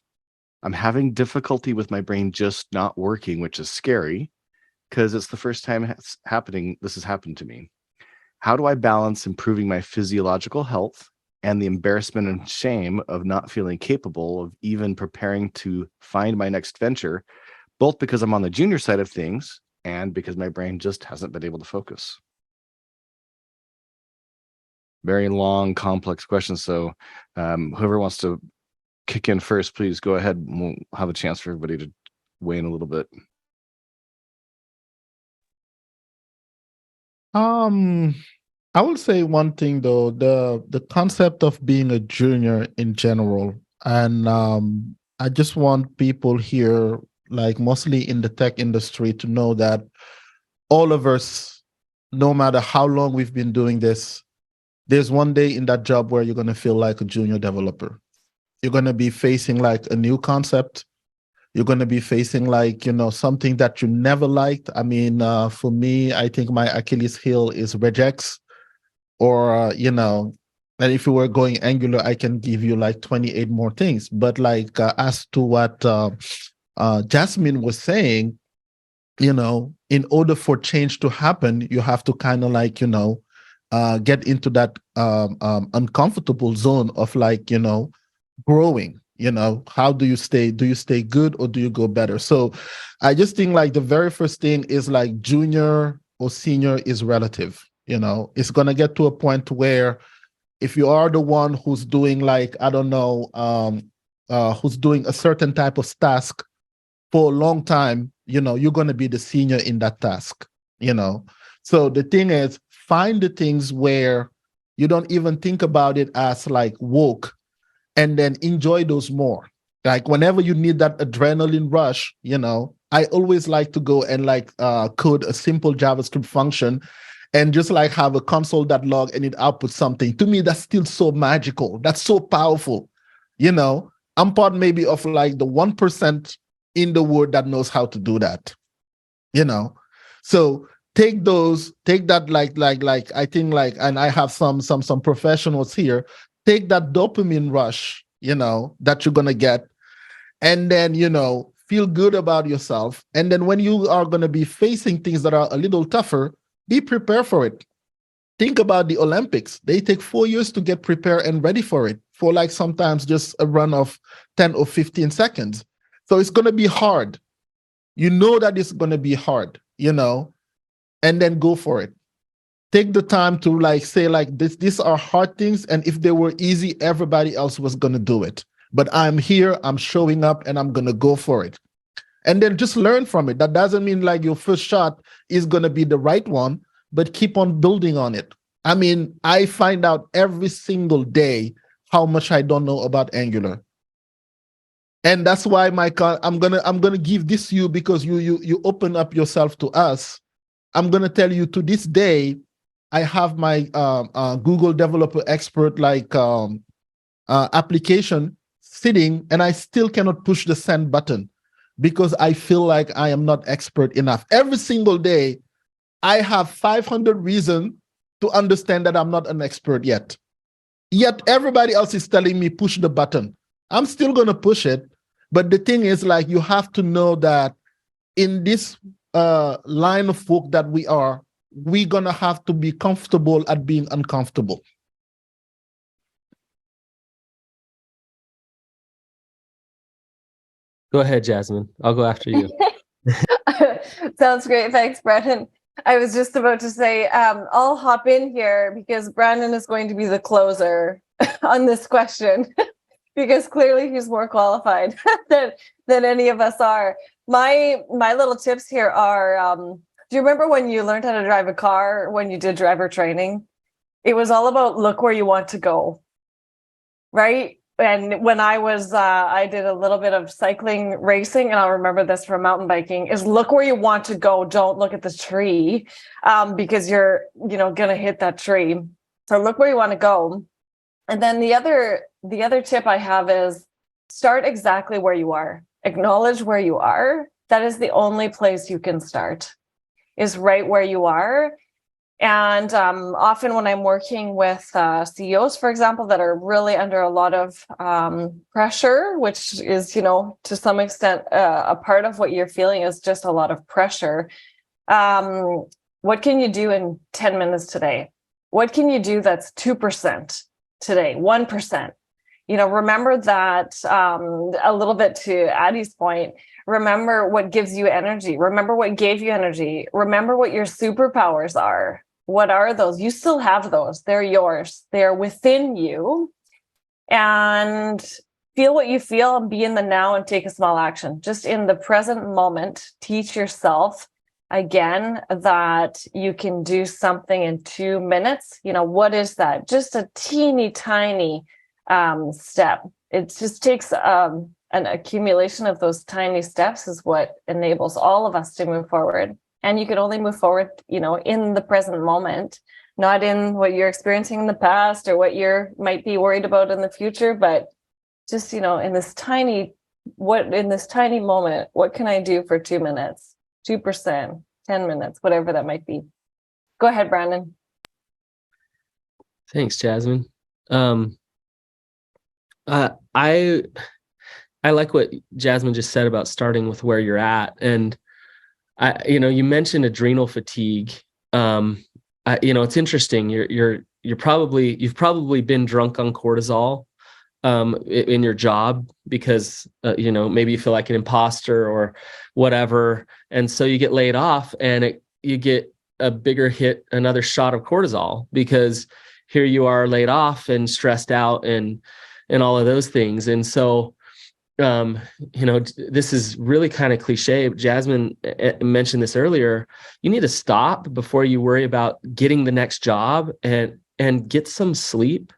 I'm having difficulty with my brain just not working, which is scary because it's the first time this has happened to me. How do I balance improving my physiological health and the embarrassment and shame of not feeling capable of even preparing to find my next venture, both because I'm on the junior side of things and because my brain just hasn't been able to focus? Very long, complex question. So whoever wants to kick in first, please go ahead. We'll have a chance for everybody to weigh in a little bit. I will say one thing though, the concept of being a junior in general, and I just want people here, like mostly in the tech industry, to know that all of us, no matter how long we've been doing this, there's one day in that job where you're going to feel like a junior developer. You're going to be facing like a new concept. You're going to be facing like, something that you never liked. I mean, for me, I think my Achilles heel is regex, or, and if you were going Angular, I can give you like 28 more things. But like as to what Jasmine was saying, in order for change to happen, you have to kind of like, get into that uncomfortable zone of like, growing. How do you stay good, or do you go better? So I just think like the very first thing is like junior or senior is relative. It's going to get to a point where if you are the one who's doing like, I don't know, who's doing a certain type of task for a long time, you're going to be the senior in that task. So the thing is, find the things where you don't even think about it as like woke, and then enjoy those more. Like whenever you need that adrenaline rush, I always like to go and like code a simple JavaScript function and just like have a console that log and it outputs something. To me, that's still so magical. That's so powerful. I'm part maybe of like the 1% in the world that knows how to do that. So take that like I think like, and I have some professionals here. Take that dopamine rush, that you're going to get, and then, feel good about yourself. And then when you are going to be facing things that are a little tougher, be prepared for it. Think about the Olympics. They take 4 years to get prepared and ready for it, for like sometimes just a run of 10 or 15 seconds. So it's going to be hard. That it's going to be hard, and then go for it. Take the time to like say like these are hard things, and if they were easy, everybody else was going to do it. But I'm here, I'm showing up, and I'm going to go for it. And then just learn from it. That doesn't mean like your first shot is going to be the right one, but keep on building on it. I mean, I find out every single day how much I don't know about Angular. And that's why I'm gonna give this to you, because you open up yourself to us. I'm gonna tell you, to this day, I have my Google Developer Expert application sitting, and I still cannot push the send button because I feel like I am not expert enough. Every single day, I have 500 reasons to understand that I'm not an expert yet. Yet everybody else is telling me push the button. I'm still going to push it. But the thing is, like, you have to know that in this line of work that we're going to have to be comfortable at being uncomfortable. Go ahead, Jasmine. I'll go after you. Sounds great. Thanks, Brandon. I was just about to say, I'll hop in here because Brandon is going to be the closer on this question because clearly he's more qualified than any of us are. My little tips here are, do you remember when you learned how to drive a car when you did driver training? It was all about look where you want to go, right? And when I was, I did a little bit of cycling racing, and I'll remember this from mountain biking, is look where you want to go. Don't look at the tree because you're, going to hit that tree. So look where you want to go. And then the other tip I have is start exactly where you are. Acknowledge where you are. That is the only place you can start, is right where you are. And often when I'm working with CEOs, for example, that are really under a lot of pressure, which is, to some extent, a part of what you're feeling is just a lot of pressure. What can you do in 10 minutes today? What can you do that's 2% today, 1%? Remember that a little bit to Addie's point. Remember what gives you energy. Remember what gave you energy. Remember what your superpowers are. What are those? You still have those. They're yours. They're within you. And feel what you feel and be in the now and take a small action. Just in the present moment, teach yourself again that you can do something in 2 minutes. What is that? Just a teeny tiny step. It just takes an accumulation of those tiny steps is what enables all of us to move forward. And you can only move forward, in the present moment, not in what you're experiencing in the past or what you might be worried about in the future, but just, in this tiny moment, what can I do for 2 minutes, 2%, 10 minutes, whatever that might be. Go ahead, Brandon. Thanks, Jasmine. I like what Jasmine just said about starting with where you're at. And you mentioned adrenal fatigue. It's interesting. You've probably been drunk on cortisol in your job because maybe you feel like an imposter or whatever, and so you get laid off, and you get a bigger hit, another shot of cortisol because here you are laid off and stressed out and all of those things, and so. This is really kind of cliche. Jasmine mentioned this earlier. You need to stop before you worry about getting the next job and get some sleep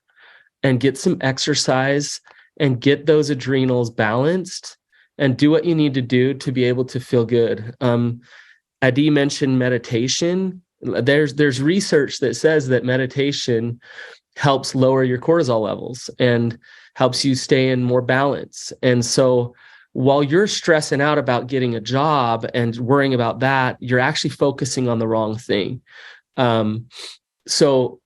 and get some exercise and get those adrenals balanced and do what you need to do to be able to feel good. Adi mentioned meditation. There's research that says that meditation helps lower your cortisol levels and helps you stay in more balance. And so while you're stressing out about getting a job and worrying about that, you're actually focusing on the wrong thing. So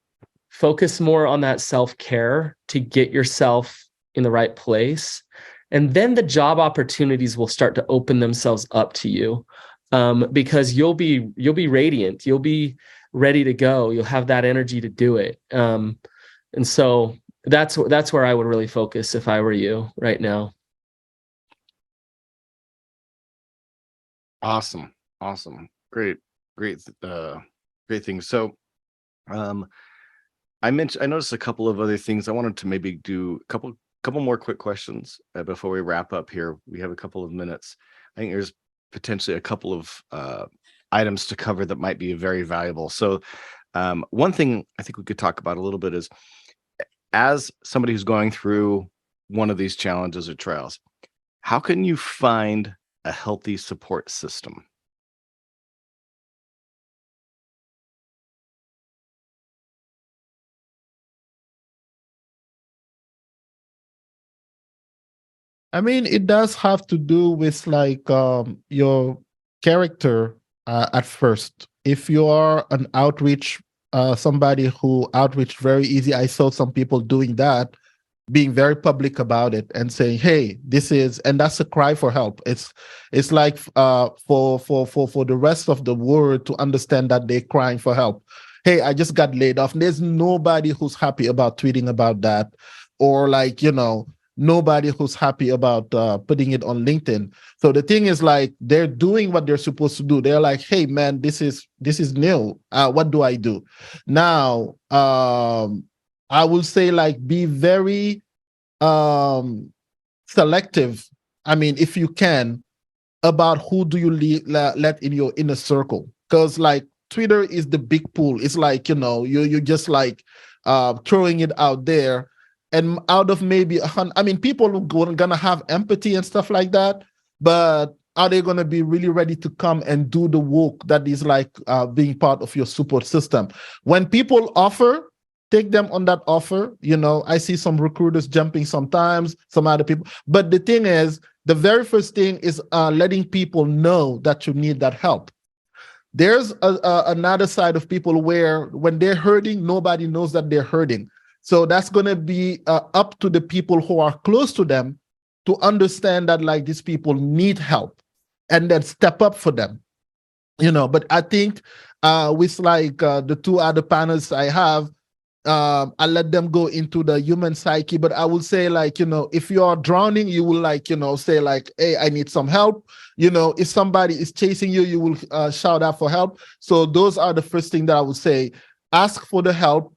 focus more on that self-care to get yourself in the right place. And then the job opportunities will start to open themselves up to you because you'll be radiant. You'll be ready to go. You'll have that energy to do it. And so that's where I would really focus if I were you right now. Awesome. Great things. So, I noticed a couple of other things. I wanted to maybe do a couple more quick questions before we wrap up here. We have a couple of minutes. I think there's potentially a couple of items to cover that might be very valuable. So, one thing I think we could talk about a little bit is, as somebody who's going through one of these challenges or trials, how can you find a healthy support system? I mean, it does have to do with like your character at first. If you are an outreach, somebody who outreach very easy, I saw some people doing that, being very public about it and saying, "Hey, this is," and that's a cry for help. It's like for the rest of the world to understand that they're crying for help. Hey, I just got laid off. There's nobody who's happy about tweeting about that, or like nobody who's happy about putting it on LinkedIn. So the thing is, like, they're doing what they're supposed to do. They're like, "Hey, man, this is new. What do I do now?" I will say, like, be very selective. I mean, if you can, about who do you let in your inner circle, because like Twitter is the big pool. It's like you just like throwing it out there, and out of maybe I mean, people are gonna have empathy and stuff like that, but are they gonna be really ready to come and do the work that is like being part of your support system? When people offer, take them on that offer. I see some recruiters jumping sometimes, some other people. But the thing is, the very first thing is letting people know that you need that help. There's another side of people where when they're hurting, nobody knows that they're hurting. So that's going to be up to the people who are close to them to understand that like these people need help and then step up for them. But I think with like the two other panels I have, I let them go into the human psyche, but I will say, like, if you are drowning, you will like, say like, "Hey, I need some help." If somebody is chasing you, you will shout out for help. So those are the first thing that I would say. Ask for the help,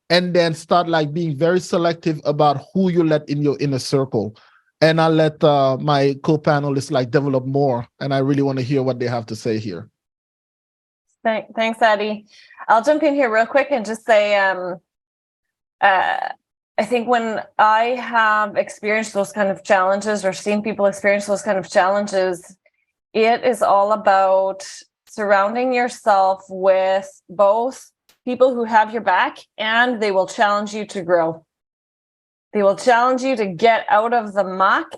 and then start like being very selective about who you let in your inner circle. And I'll let my co-panelists like develop more. And I really want to hear what they have to say here. Thanks, Eddie. I'll jump in here real quick and just say, I think when I have experienced those kind of challenges or seen people experience those kind of challenges, it is all about surrounding yourself with both people who have your back and they will challenge you to grow. They will challenge you to get out of the muck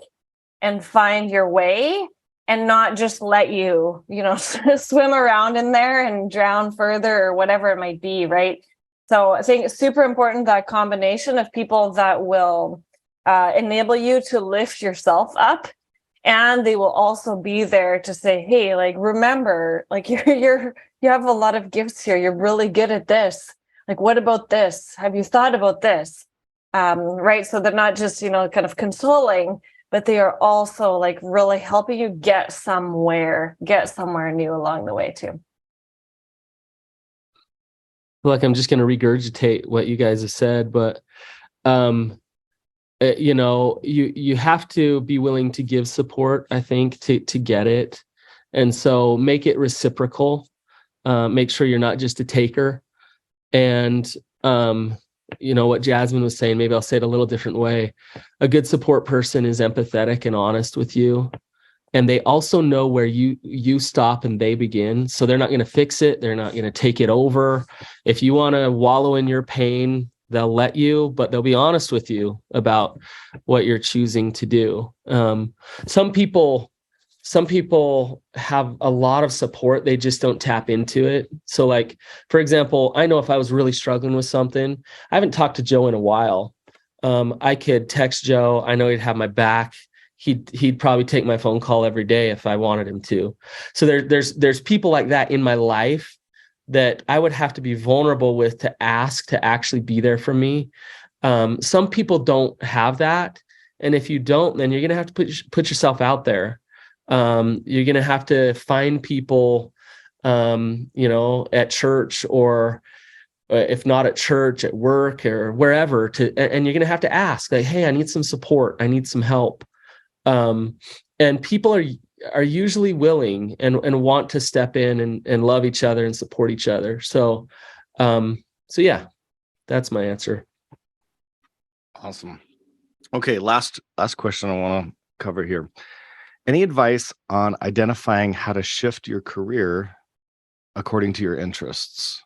and find your way, and not just let you, swim around in there and drown further or whatever it might be, right? So I think it's super important, that combination of people that will enable you to lift yourself up, and they will also be there to say, "Hey, like, remember, like you have a lot of gifts here. You're really good at this. Like, what about this? Have you thought about this?" Right? So they're not just kind of consoling, but they are also like really helping you get somewhere new along the way too. Like, I'm just going to regurgitate what you guys have said, but you have to be willing to give support, I think, to get it. And so make it reciprocal. Make sure you're not just a taker. And what Jasmine was saying, maybe I'll say it a little different way. A good support person is empathetic and honest with you. And they also know where you stop and they begin. So they're not going to fix it. They're not going to take it over. If you want to wallow in your pain, they'll let you, but they'll be honest with you about what you're choosing to do. Some people have a lot of support. They just don't tap into it. So like, for example, I know if I was really struggling with something, I haven't talked to Joe in a while. I could text Joe. I know he'd have my back. He'd probably take my phone call every day if I wanted him to. So there's people like that in my life that I would have to be vulnerable with to ask to actually be there for me. Some people don't have that. And if you don't, then you're going to have to put yourself out there. You're going to have to find people, at church, or if not at church, at work or wherever, and you're going to have to ask, like, "Hey, I need some support. I need some help." And people are usually willing and want to step in and love each other and support each other. So yeah, that's my answer. Awesome. Okay. Last question I want to cover here. Any advice on identifying how to shift your career according to your interests?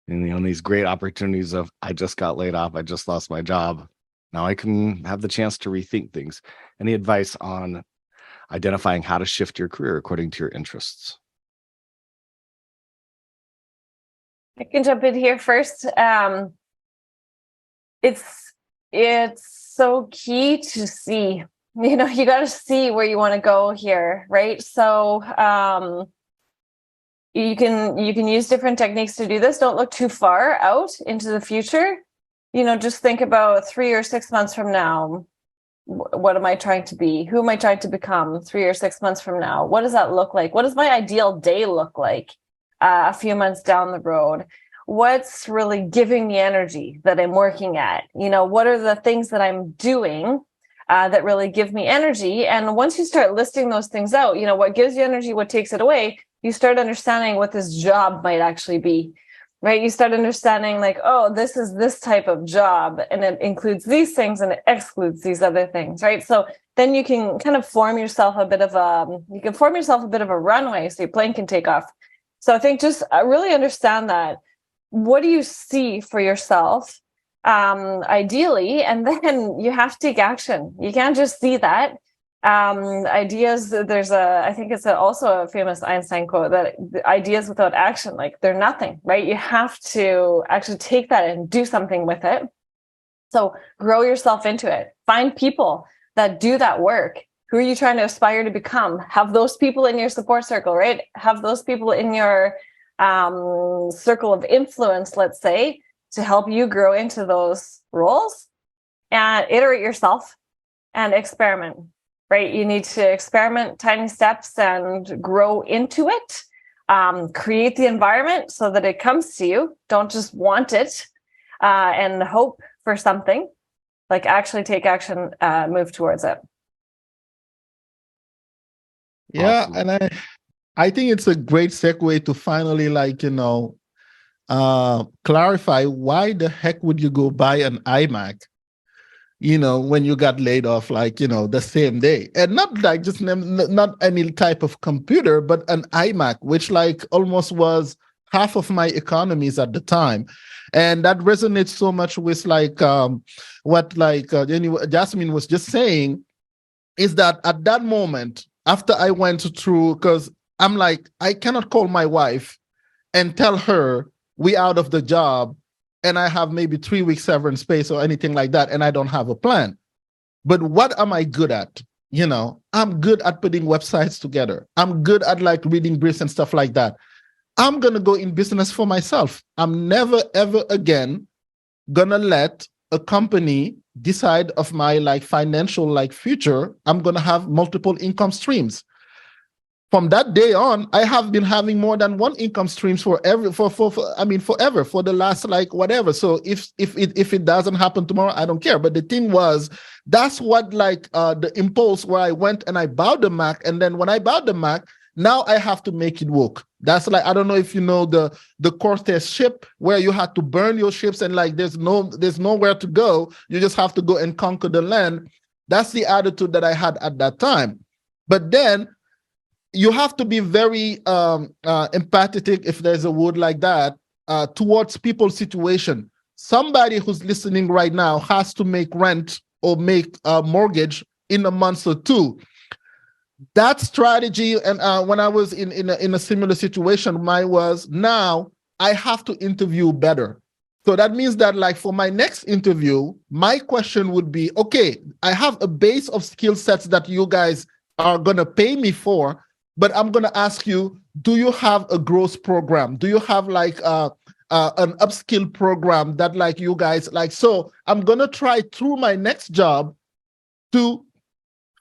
And these great opportunities of, I just got laid off, I just lost my job. Now I can have the chance to rethink things. Any advice on identifying how to shift your career according to your interests? I can jump in here first. It's so key to see. You know, you got to see where you want to go here, right? So you can use different techniques to do this. Don't look too far out into the future. You know, just think about 3 or 6 months from now. What am I trying to be? Who am I trying to become 3 or 6 months from now? What does that look like? What does my ideal day look like a few months down the road? What's really giving me energy that I'm working at? You know, what are the things that I'm doing that really give me energy? And once you start listing those things out, you know, what gives you energy, what takes it away, you start understanding what this job might actually be, right? You start understanding like, oh, this is this type of job and it includes these things and it excludes these other things, right? So then you can kind of form yourself a bit of a runway so your plane can take off. So I think just really understand that. What do you see for yourself, ideally? And then you have to take action. You can't just see that. Ideas, I think it's also a famous Einstein quote that ideas without action, like they're nothing, right? You have to actually take that and do something with it. So grow yourself into it. Find people that do that work. Who are you trying to aspire to become? Have those people in your support circle, right? Have those people in your circle of influence, let's say, to help you grow into those roles, and iterate yourself and experiment, right? You need to experiment tiny steps and grow into it. Create the environment so that it comes to you. Don't just want it and hope for something. Like actually take action, move towards it. Yeah, Awesome. and I think it's a great segue to finally, clarify why the heck would you go buy an iMac, when you got laid off, the same day, and not like just not any type of computer, but an iMac, which almost was half of my economies at the time. And that resonates so much with what Jasmine was just saying, is that at that moment, after I went through, because I'm like, I cannot call my wife and tell her we out of the job and I have maybe 3 weeks severance space or anything like that, and I don't have a plan. But what am I good at? I'm good at putting websites together. I'm good at reading briefs and stuff like that. I'm going to go in business for myself. I'm never, ever again going to let a company decide of my financial future. I'm going to have multiple income streams. From that day on, I have been having more than one income streams forever, for the last whatever. So if it doesn't happen tomorrow, I don't care. But the thing was, that's what the impulse where I went and I bought the Mac, and then when I bought the Mac, now I have to make it work. That's I don't know if you know the Cortez ship where you had to burn your ships and there's nowhere to go. You just have to go and conquer the land. That's the attitude that I had at that time. But then you have to be very empathetic, if there's a word like that, towards people's situation. Somebody who's listening right now has to make rent or make a mortgage in a month or two. That strategy, and when I was in a similar situation, mine was, now I have to interview better. So that means that for my next interview, my question would be, okay, I have a base of skill sets that you guys are going to pay me for, but I'm going to ask you, do you have a growth program? Do you have an upskill program that you guys so I'm going to try through my next job to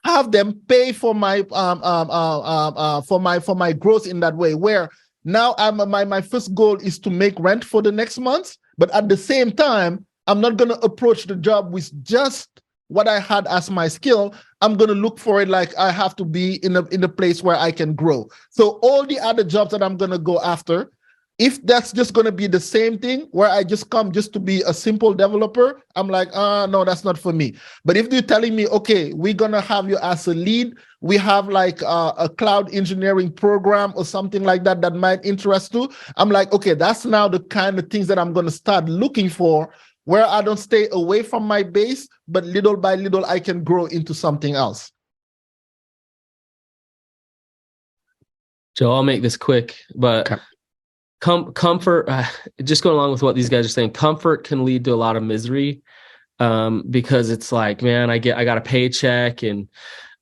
have them pay for my for my growth in that way, where now my first goal is to make rent for the next month, but at the same time, I'm not going to approach the job with just what I had as my skill. I'm going to look for it I have to be in a place where I can grow. So all the other jobs that I'm going to go after, if that's just going to be the same thing where I just come just to be a simple developer, I'm no, that's not for me. But if they're telling me, okay, we're going to have you as a lead, we have a cloud engineering program or something like that might interest you, I'm okay, that's now the kind of things that I'm going to start looking for where I don't stay away from my base, but little by little, I can grow into something else. Joe, I'll make this quick, but Okay. Comfort, just going along with what these guys are saying, comfort can lead to a lot of misery, because it's like, man, I got a paycheck, and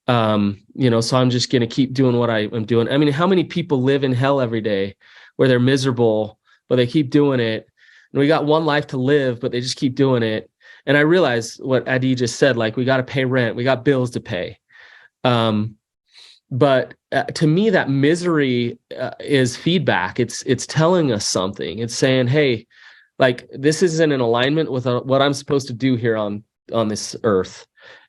so I'm just going to keep doing what I'm doing. I mean, how many people live in hell every day where they're miserable, but they keep doing it? And we got one life to live, but they just keep doing it. And I realize what Adi just said, like, we got to pay rent, we got bills to pay. But to me, that misery is feedback. It's telling us something. It's saying, hey, like, this isn't in alignment with what I'm supposed to do here on this earth.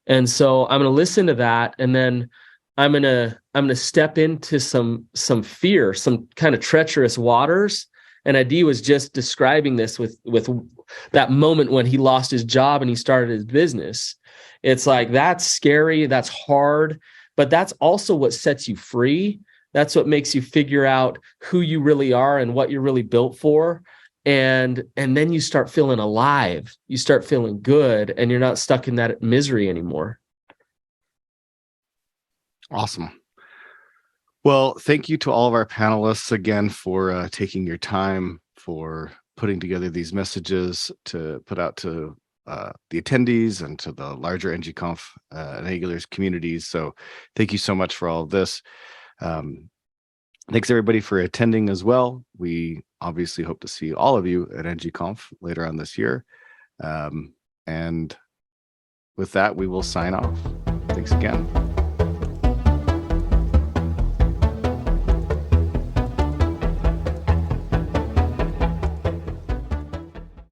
And so I'm going to listen to that, and then I'm going to step into some fear, some kind of treacherous waters. And Adi was just describing this with that moment when he lost his job and he started his business. It's like, that's scary, that's hard, but that's also what sets you free. That's what makes you figure out who you really are and what you're really built for. And then you start feeling alive, you start feeling good, and you're not stuck in that misery anymore. Awesome. Well, thank you to all of our panelists again for taking your time, for putting together these messages to put out to the attendees and to the larger ng-conf and Angular's communities. So thank you so much for all of this. Thanks everybody for attending as well. We obviously hope to see all of you at ng-conf later on this year. And with that, we will sign off. Thanks again.